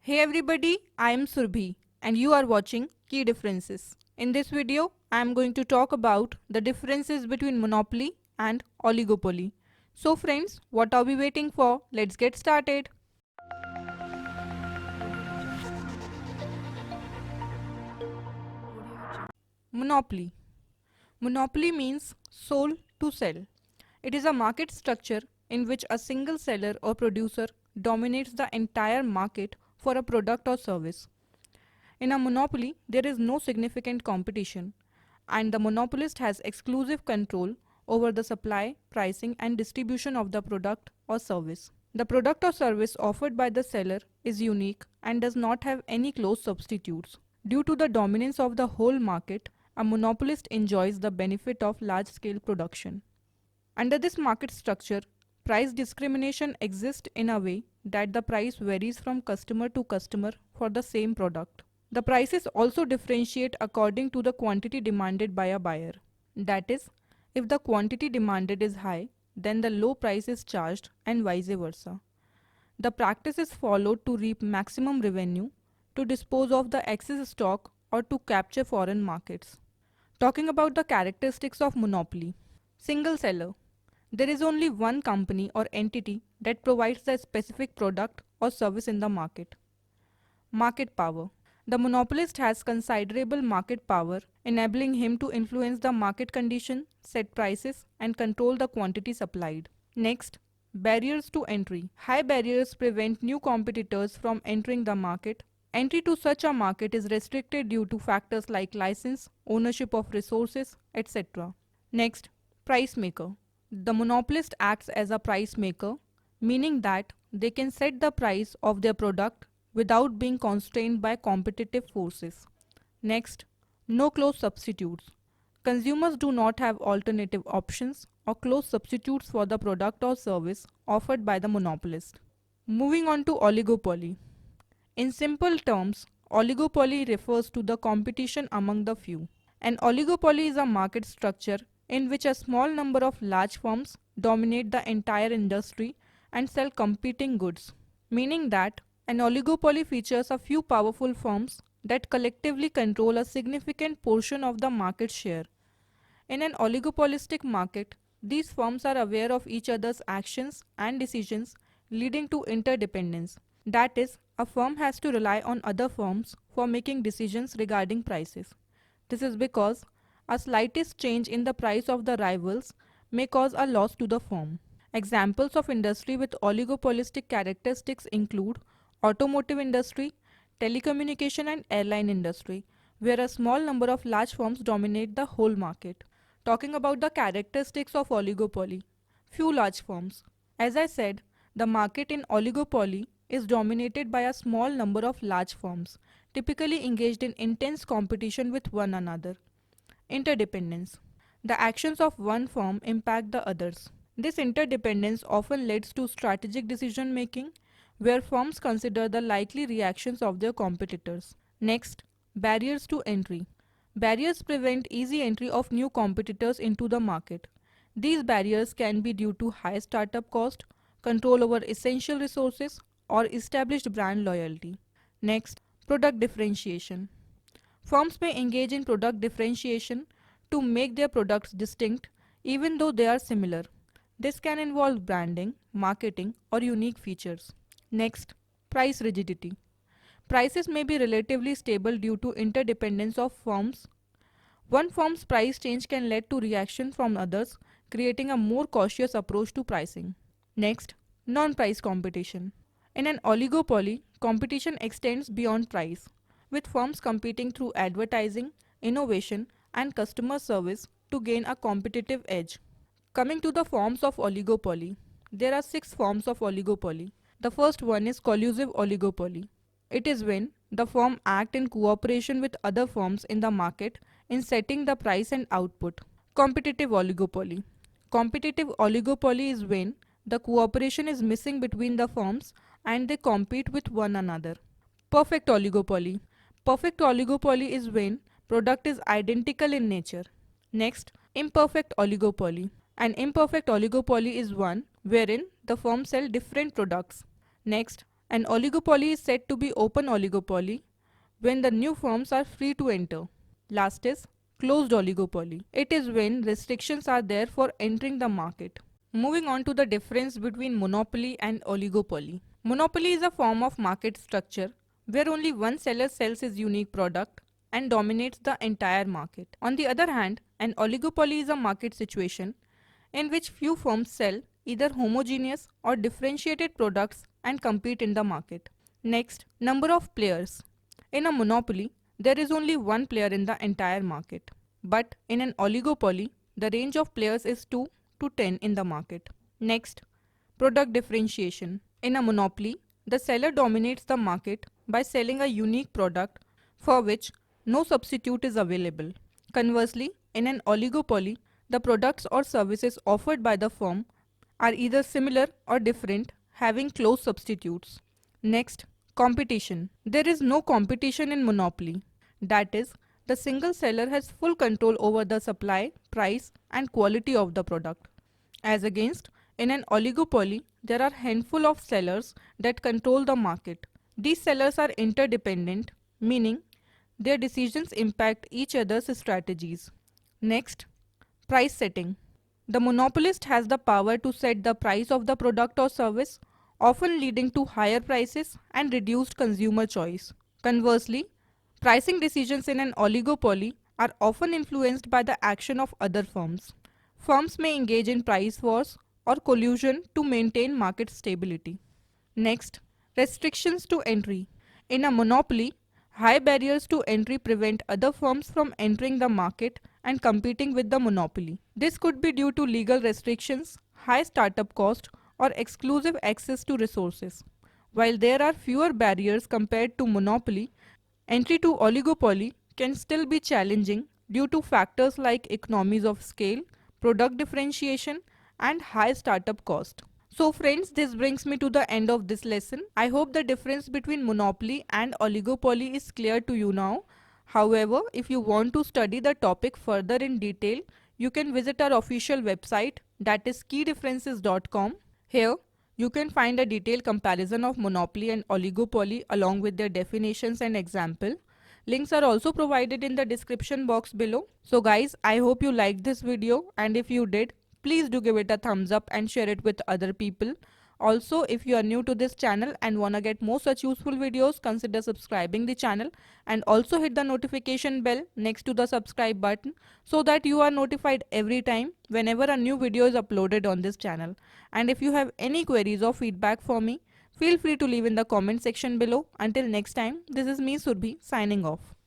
Hey everybody, I am Surbhi and you are watching Key Differences. In this video, I am going to talk about the differences between monopoly and oligopoly. So friends, what are we waiting for? Let's get started. Monopoly. Monopoly means sold to sell. It is a market structure in which a single seller or producer dominates the entire market for a product or service. In a monopoly, there is no significant competition, and the monopolist has exclusive control over the supply, pricing, and distribution of the product or service. The product or service offered by the seller is unique and does not have any close substitutes. Due to the dominance of the whole market, a monopolist enjoys the benefit of large scale production. Under this market structure, price discrimination exists in a way that the price varies from customer to customer for the same product. The prices also differentiate according to the quantity demanded by a buyer. That is, if the quantity demanded is high, then the low price is charged and vice versa. The practice is followed to reap maximum revenue, to dispose of the excess stock, or to capture foreign markets. Talking about the characteristics of monopoly. Single seller. There is only one company or entity that provides the specific product or service in the market. Market power. The monopolist has considerable market power, enabling him to influence the market condition, set prices, and control the quantity supplied. Next, barriers to entry. High barriers prevent new competitors from entering the market. Entry to such a market is restricted due to factors like license, ownership of resources, etc. Next, price maker. The monopolist acts as a price maker, meaning that they can set the price of their product without being constrained by competitive forces. Next, no close substitutes. Consumers do not have alternative options or close substitutes for the product or service offered by the monopolist. Moving on to oligopoly. In simple terms, oligopoly refers to the competition among the few. An oligopoly is a market structure in which a small number of large firms dominate the entire industry and sell competing goods, meaning that an oligopoly features a few powerful firms that collectively control a significant portion of the market share. In an oligopolistic market, these firms are aware of each other's actions and decisions, leading to interdependence. That is, a firm has to rely on other firms for making decisions regarding prices. This is because a slightest change in the price of the rivals may cause a loss to the firm. Examples of industry with oligopolistic characteristics include automotive industry, telecommunication and airline industry, where a small number of large firms dominate the whole market. Talking about the characteristics of oligopoly. Few large firms. As I said, the market in oligopoly is dominated by a small number of large firms, typically engaged in intense competition with one another. Interdependence. The actions of one firm impact the others. This interdependence often leads to strategic decision making, where firms consider the likely reactions of their competitors. Next, barriers to entry. Barriers prevent easy entry of new competitors into the market. These barriers can be due to high startup cost, control over essential resources, or established brand loyalty. Next, product differentiation. Firms may engage in product differentiation to make their products distinct even though they are similar. This can involve branding, marketing, or unique features. Next, price rigidity. Prices may be relatively stable due to interdependence of firms. One firm's price change can lead to reaction from others, creating a more cautious approach to pricing. Next, non-price competition. In an oligopoly, competition extends beyond price, with firms competing through advertising, innovation, and customer service to gain a competitive edge. Coming to the forms of oligopoly, there are 6 forms of oligopoly. The first one is collusive oligopoly. It is when the firm acts in cooperation with other firms in the market in setting the price and output. Competitive oligopoly. Competitive oligopoly is when the cooperation is missing between the firms and they compete with one another. Perfect oligopoly. Perfect oligopoly is when product is identical in nature. Next, imperfect oligopoly. An imperfect oligopoly is one wherein the firms sell different products. Next, An oligopoly is said to be open oligopoly when the new firms are free to enter. Last is closed oligopoly. It is when restrictions are there for entering the market. Moving on to the difference between monopoly and oligopoly. Monopoly is a form of market structure where only one seller sells his unique product and dominates the entire market. On the other hand, an oligopoly is a market situation in which few firms sell either homogeneous or differentiated products and compete in the market. Next, number of players. In a monopoly, there is only one player in the entire market. But in an oligopoly, the range of players is 2 to 10 in the market. Next, product differentiation. In a monopoly, the seller dominates the market by selling a unique product for which no substitute is available. Conversely, in an oligopoly, the products or services offered by the firm are either similar or different, having close substitutes. Next, competition. There is no competition in monopoly. That is, the single seller has full control over the supply, price, and quality of the product. As against, in an oligopoly, there are handful of sellers that control the market. These sellers are interdependent, meaning their decisions impact each other's strategies. Next, price setting. The monopolist has the power to set the price of the product or service, often leading to higher prices and reduced consumer choice. Conversely, pricing decisions in an oligopoly are often influenced by the action of other firms. Firms may engage in price wars or collusion to maintain market stability. Next, restrictions to entry. In a monopoly, high barriers to entry prevent other firms from entering the market and competing with the monopoly. This could be due to legal restrictions, high startup cost, or exclusive access to resources. While there are fewer barriers compared to monopoly, entry to oligopoly can still be challenging due to factors like economies of scale, product differentiation, and high startup cost. So friends, this brings me to the end of this lesson. I hope the difference between monopoly and oligopoly is clear to you now. However, if you want to study the topic further in detail, you can visit our official website, that is keydifferences.com. Here, you can find a detailed comparison of monopoly and oligopoly along with their definitions and example. Links are also provided in the description box below. So guys, I hope you liked this video, and if you did, please do give it a thumbs up and share it with other people. Also, if you are new to this channel and wanna get more such useful videos, consider subscribing the channel and also hit the notification bell next to the subscribe button so that you are notified every time whenever a new video is uploaded on this channel. And if you have any queries or feedback for me, feel free to leave in the comment section below. Until next time, this is me Surbhi signing off.